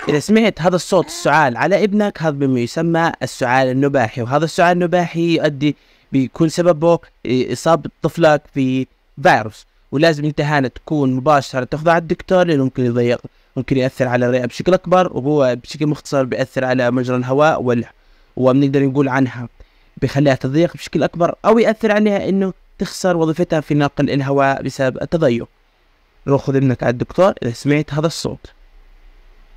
إذا سمعت هذا الصوت السعال على ابنك، هذا بما يسمى السعال النباحي، وهذا السعال النباحي بيكون سببه إصابة طفلك في فيروس، ولازم انت هنا تكون مباشرة تاخذه على الدكتور، لأنه ممكن يأثر على الرئة بشكل أكبر، وهو بشكل مختصر بيأثر على مجرى الهواء وبنقدر نقول عنها بيخليها تضيق بشكل أكبر، أو يأثر عليها إنه تخسر وظيفتها في نقل الهواء بسبب التضيق. روح خذ ابنك على الدكتور إذا سمعت هذا الصوت.